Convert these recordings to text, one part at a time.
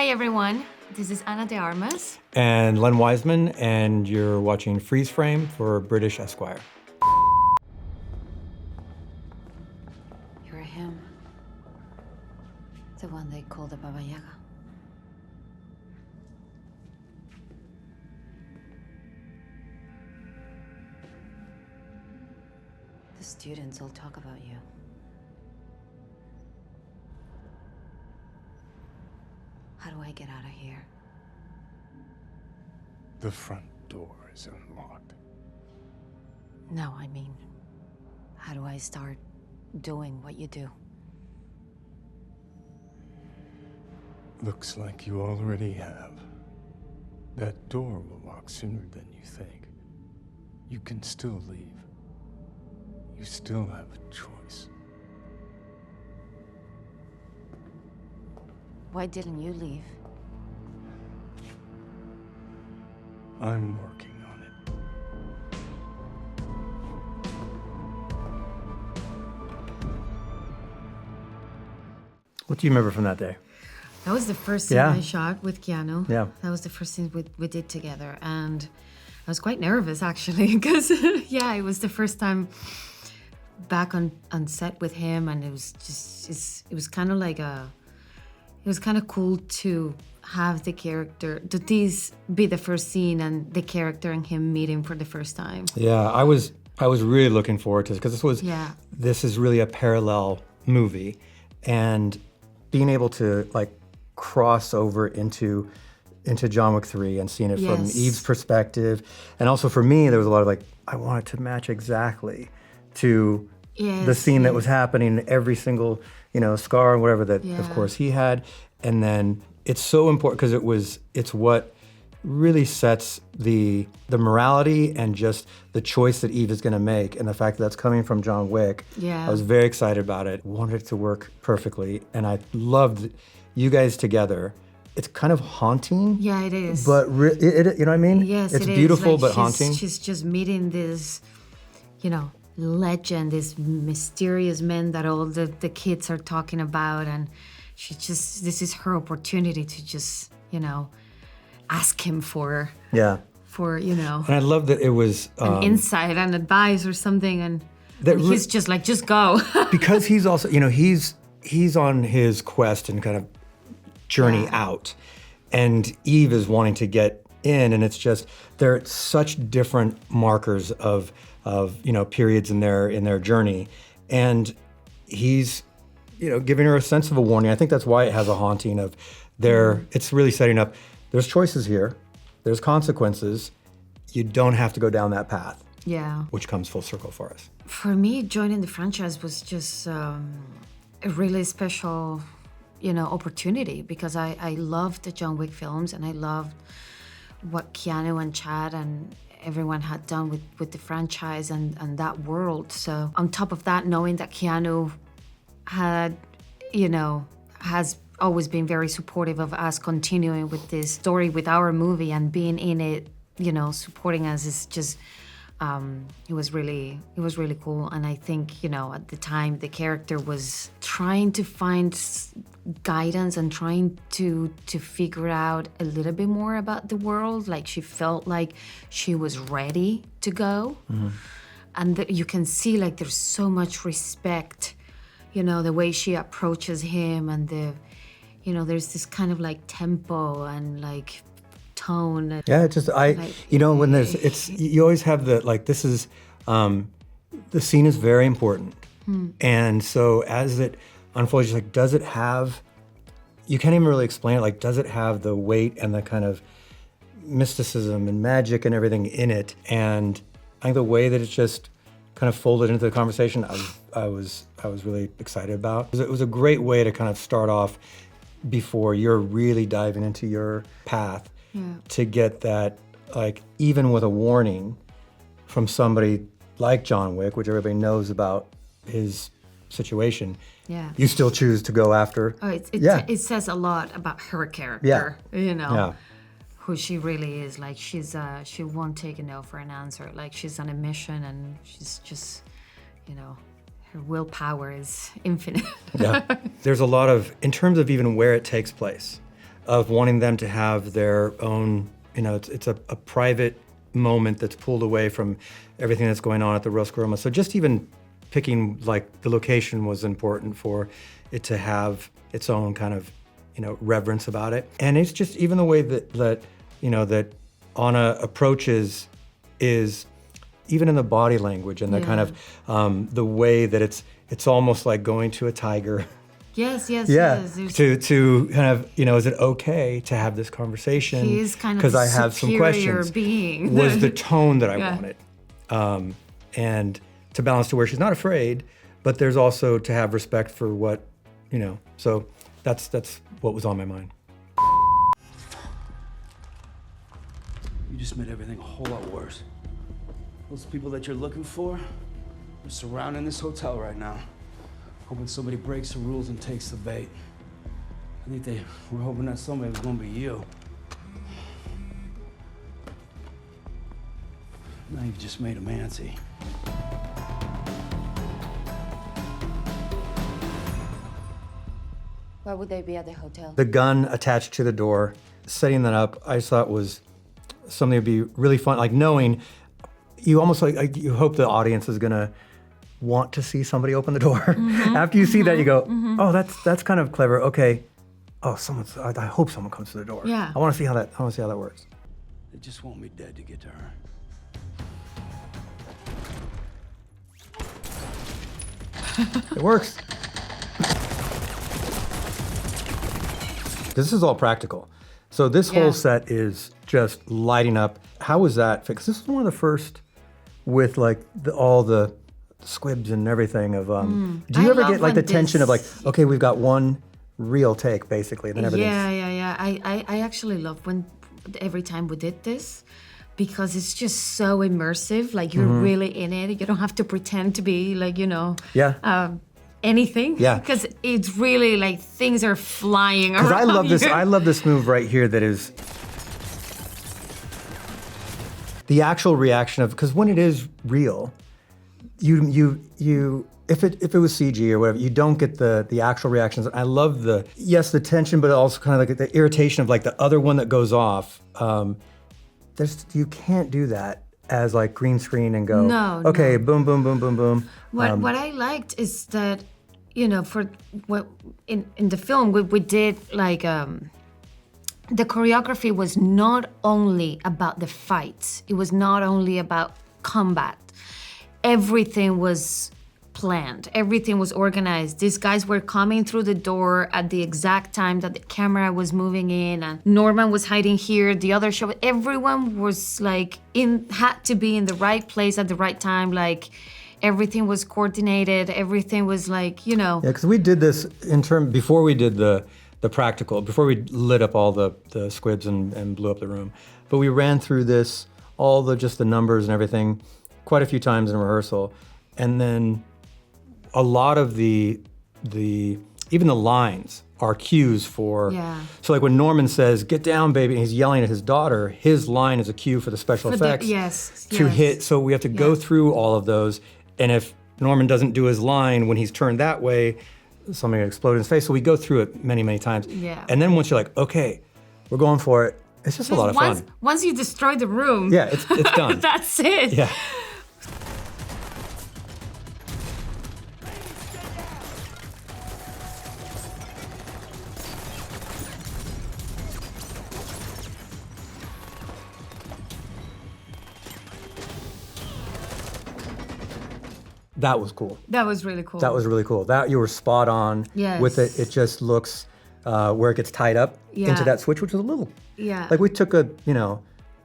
Hi everyone, this is Ana de Armas. And Len Wiseman, and you're watching Freeze Frame for British Esquire. You're him. The one they call the Baba Yaga. The students all talk about you. How do I get out of here? The front door is unlocked. No, I mean, how do I start doing what you do? Looks like you already have. That door will lock sooner than you think. You can still leave. You still have a choice. Why didn't you leave? I'm working on it. What do you remember from that day? That was the first scene I shot with Keanu. Yeah. That was the first scene we did together. And I was quite nervous, actually, because, it was the first time back on set with him. And it was just, it was kind of like it was kind of cool to have the character, to this be the first scene and the character and him meeting for the first time. Yeah, I was really looking forward to this, because this is really a parallel movie. And being able to like cross over into John Wick 3 and seeing it from Eve's perspective. And also for me, there was a lot of like, I want it to match exactly to the scene that was happening, every single, scar and whatever that of course he had. And then it's so important because it's what really sets the morality and just the choice that Eve is gonna make, and the fact that that's coming from John Wick. Yeah. I was very excited about it, wanted it to work perfectly, and I loved you guys together. It's kind of haunting. Yeah, it is. But you know what I mean? Yes, it's it is. beautiful, Like, but haunting. She's just meeting this, legend, this mysterious man that all the kids are talking about, and this is her opportunity to just, ask him for, Yeah. And I love that it was an insight and advice or something, and he's just like, just go. Because he's also, he's on his quest and kind of journey out, and Eve is wanting to get in, and it's just, they're such different markers of periods in their journey, and he's giving her a sense of a warning. I think that's why it has a haunting of it's really setting up, there's choices here, there's consequences, you don't have to go down that path. Yeah. Which comes full circle for us. For me, joining the franchise was just a really special opportunity, because I loved the John Wick films, and I loved what Keanu and Chad and everyone had done with the franchise and that world. So on top of that, knowing that Keanu had, has always been very supportive of us continuing with this story, with our movie, and being in it, supporting us, is just, it was really cool. And I think, at the time, the character was trying to find guidance and trying to figure out a little bit more about the world. Like, she felt like she was ready to go. Mm-hmm. And you can see, like, there's so much respect, the way she approaches him, and there's this kind of like tempo and like tone. Yeah, it's just, when there's, you always have this is, the scene is very important. And so as it unfolds, you're like, does it have, you can't even really explain it, like, does it have the weight and the kind of mysticism and magic and everything in it? And I think the way that it's just kind of folded into the conversation, I was really excited about. It was a great way to kind of start off before you're really diving into your path, to get that, like, even with a warning from somebody like John Wick, which everybody knows about his situation, you still choose to go after. Oh, it says a lot about her character, Yeah. who she really is. Like, she won't take a no for an answer. Like, she's on a mission, and she's just, her willpower is infinite. Yeah. There's a lot of, in terms of even where it takes place, of wanting them to have their own, it's a private moment that's pulled away from everything that's going on at the Roscaroma. So just even picking like the location was important for it to have its own kind of, reverence about it. And it's just even the way that Ana approaches is even in the body language and the kind of the way that it's almost like going to a tiger. Yes. To kind of, is it okay to have this conversation? He is kind of because I have some questions. Being. Was the tone that I wanted, and to balance to where she's not afraid, but there's also to have respect for what, So that's what was on my mind. You just made everything a whole lot worse. Those people that you're looking for are surrounding this hotel right now, hoping somebody breaks the rules and takes the bait. I think they were hoping that somebody was gonna be you. Now you've just made them antsy. Why would they be at the hotel? The gun attached to the door, setting that up, I just thought was something that'd be really fun. Like knowing, you almost like you hope the audience is gonna want to see somebody open the door. After you see that, you go, oh, that's kind of clever. Okay, oh, I hope someone comes to the door. Yeah. I want to see how that works. They just want me dead to get to her. It works. This is all practical. So this whole set is just lighting up. How was that fixed? This is one of the first with like all the squibs and everything of, do you ever get like the tension of like, okay, we've got one real take basically, and then everything. Yeah. I actually love when every time we did this because it's just so immersive. Like you're really in it. You don't have to pretend to be like, anything. Yeah. Because it's really like things are flying around. Because I love this. you. I love this move right here. That is the actual reaction of, because when it is real, you if it was CG or whatever, you don't get the actual reactions. I love the tension, but also kind of like the irritation of like the other one that goes off. You can't do that as like green screen and go, okay, boom, boom, boom, boom, boom. What I liked is that, for what in the film we did like the choreography was not only about the fights. It was not only about combat. Everything was planned. Everything was organized. These guys were coming through the door at the exact time that the camera was moving in, and Norman was hiding here, the other show. Everyone was like had to be in the right place at the right time. Like everything was coordinated. Everything was like, Yeah, because we did this before we did the practical, before we lit up all the squibs and blew up the room. But we ran through this, just the numbers and everything, quite a few times in rehearsal. And then a lot of even the lines are cues for, so like when Norman says, "Get down, baby," and he's yelling at his daughter, his line is a cue for the special effects to hit. So we have to go through all of those. And if Norman doesn't do his line when he's turned that way, something will explode in his face. So we go through it many, many times. Yeah. And then once you're like, okay, we're going for it, it's just a lot of fun. Once you destroy the room, it's done. That's it. Yeah. That was cool. That was really cool. That was really cool. That you were spot on with it. It just looks where it gets tied up into that switch, which was a little. Yeah. Like we took a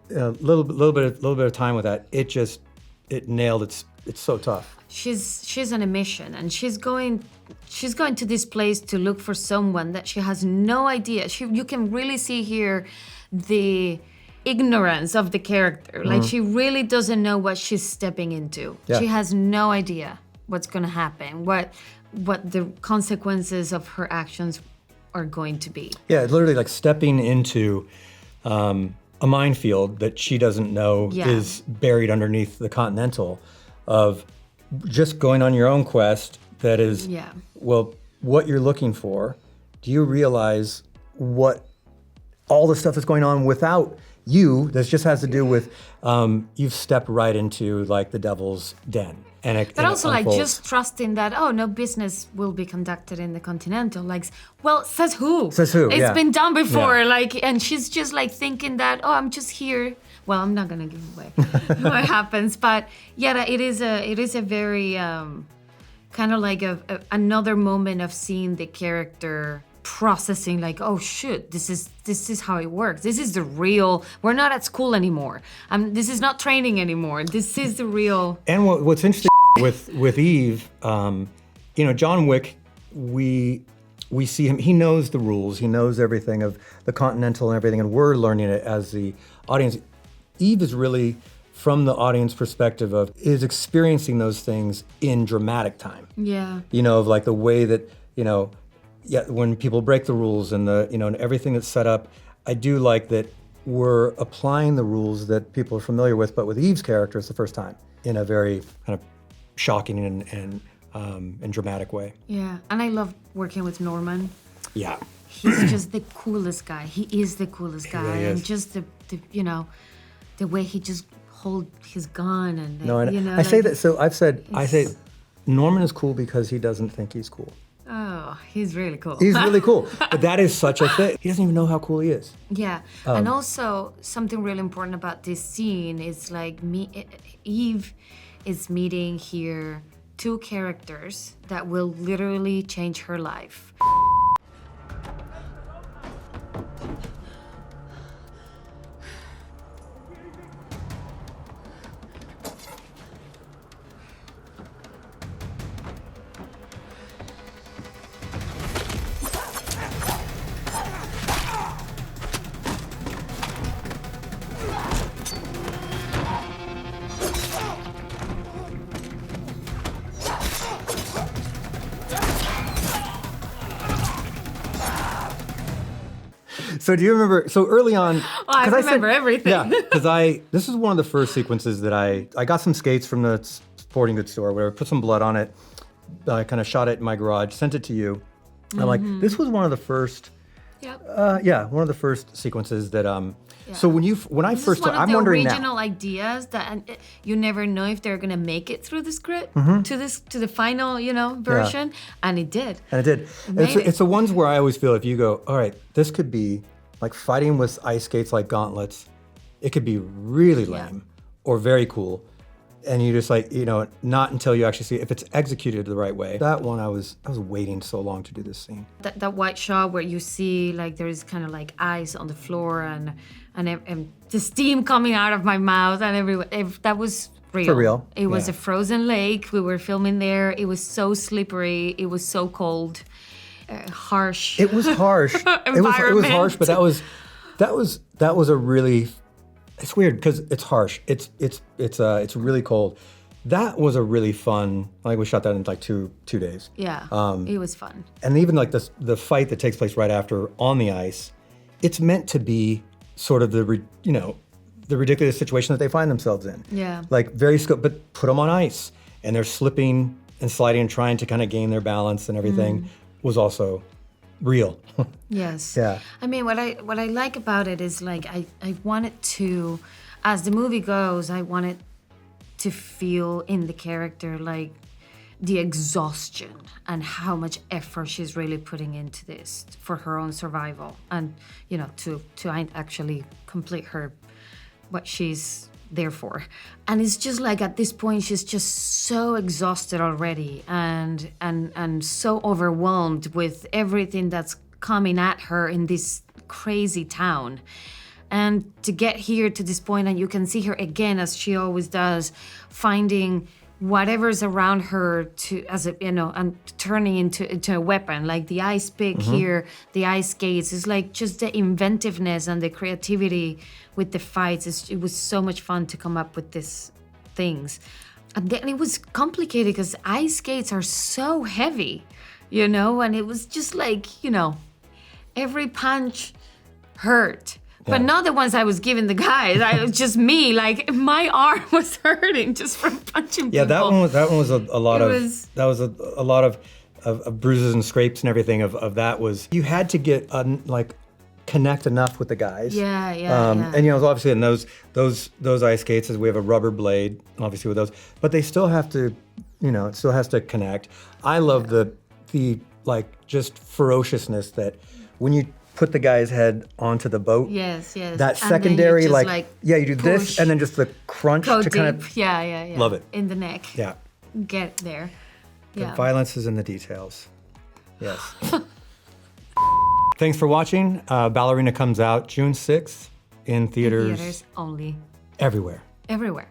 little bit of time with that. It nailed it. It's so tough. She's on a mission, and she's going to this place to look for someone that she has no idea. You can really see here the ignorance of the character. Like she really doesn't know what she's stepping into. Yeah. She has no idea what's gonna happen, what the consequences of her actions are going to be. Yeah, it's literally like stepping into a minefield that she doesn't know is buried underneath the Continental, of just going on your own quest that is, well, what you're looking for. Do you realize what all the stuff that's going on without you. This just has to do with you've stepped right into like the devil's den. But also like just trusting that, oh, no business will be conducted in the Continental. Like, well, says who? Says who, It's yeah. been done before. Yeah. Like, and she's just like thinking that, oh, I'm just here. Well, I'm not gonna give away what happens, but yeah, it is a very kind of like another moment of seeing the character processing, like, oh shoot, this is how it works. This is the real. We're not at school anymore. This is not training anymore. This is the real. And what's interesting with Eve, John Wick, we see him. He knows the rules. He knows everything of the Continental and everything, and we're learning it as the audience. Eve is really, from the audience perspective is experiencing those things in dramatic time. Yeah. Of like the way that, when people break the rules and and everything that's set up. I do like that we're applying the rules that people are familiar with, but with Eve's character, it's the first time in a very kind of shocking and dramatic way. Yeah, and I love working with Norman. Yeah. He's just the coolest guy. He is the coolest guy, really and is. just the way he just hold his gun and I say that. So I say Norman is cool because he doesn't think he's cool. Oh, he's really cool. He's really cool, but that is such a thing. He doesn't even know how cool he is. Yeah, and also something really important about this scene is like Eve is meeting here two characters that will literally change her life. So do you remember, so early on... I remember everything. Yeah, because this is one of the first sequences that I got some skates from the sporting goods store, where I put some blood on it, I kind of shot it in my garage, sent it to you. I'm like, this was one of the first... Yep. One of the first sequences that... So when I first... One of I'm the wondering original now... ideas that you never know if they're gonna make it through the script to the final, version, and it did. And it did. It's the ones where I always feel if you go, all right, this could be like fighting with ice skates like gauntlets. It could be really lame or very cool. And you just like, not until you actually see it, if it's executed the right way. That one, I was waiting so long to do this scene. That white shot where you see like there's kind of like ice on the floor and the steam coming out of my mouth and everywhere. That was real. For real. It was a frozen lake. We were filming there. It was so slippery. It was so cold, harsh. It was harsh. it was harsh, but that was a really. It's weird because it's harsh. It's really cold. That was a really fun. Like we shot that in like two days. Yeah, it was fun. And even like the fight that takes place right after on the ice, it's meant to be sort of the ridiculous situation that they find themselves in. Yeah. Like but put them on ice and they're slipping and sliding and trying to kind of gain their balance and everything was also real. Yes. Yeah. I mean, what I like about it is like I wanted to, as the movie goes, I wanted to feel in the character like the exhaustion and how much effort she's really putting into this for her own survival and to actually complete what she's there for. And it's just like at this point she's just so exhausted already and so overwhelmed with everything that's coming at her in this crazy town. And to get here to this point, and you can see her again, as she always does, finding whatever's around her and turning into a weapon, like the ice pick here, the ice skates. It's like just the inventiveness and the creativity with the fights. It was so much fun to come up with these things. And then it was complicated because ice skates are so heavy, and it was just like, every punch hurt. But not the ones I was giving the guys. I was just me. Like my arm was hurting just from punching people. Yeah, that one was a lot of bruises and scrapes and everything. Of that was you had to get connect enough with the guys. Yeah, yeah. And you know, obviously in those ice skates, we have a rubber blade, obviously with those, but they still have to, you know, it still has to connect. I love the like just ferociousness that when you put the guy's head onto the boat. Yes, yes. That And then you secondary, just, like, yeah, you do this push, and then just the crunch go to deep. kind of Yeah. love it. In the neck. Yeah. Get there. The Yeah. violence is in the details. Yes. Thanks for watching. Ballerina comes out June 6th in theaters Theaters only. everywhere. Everywhere.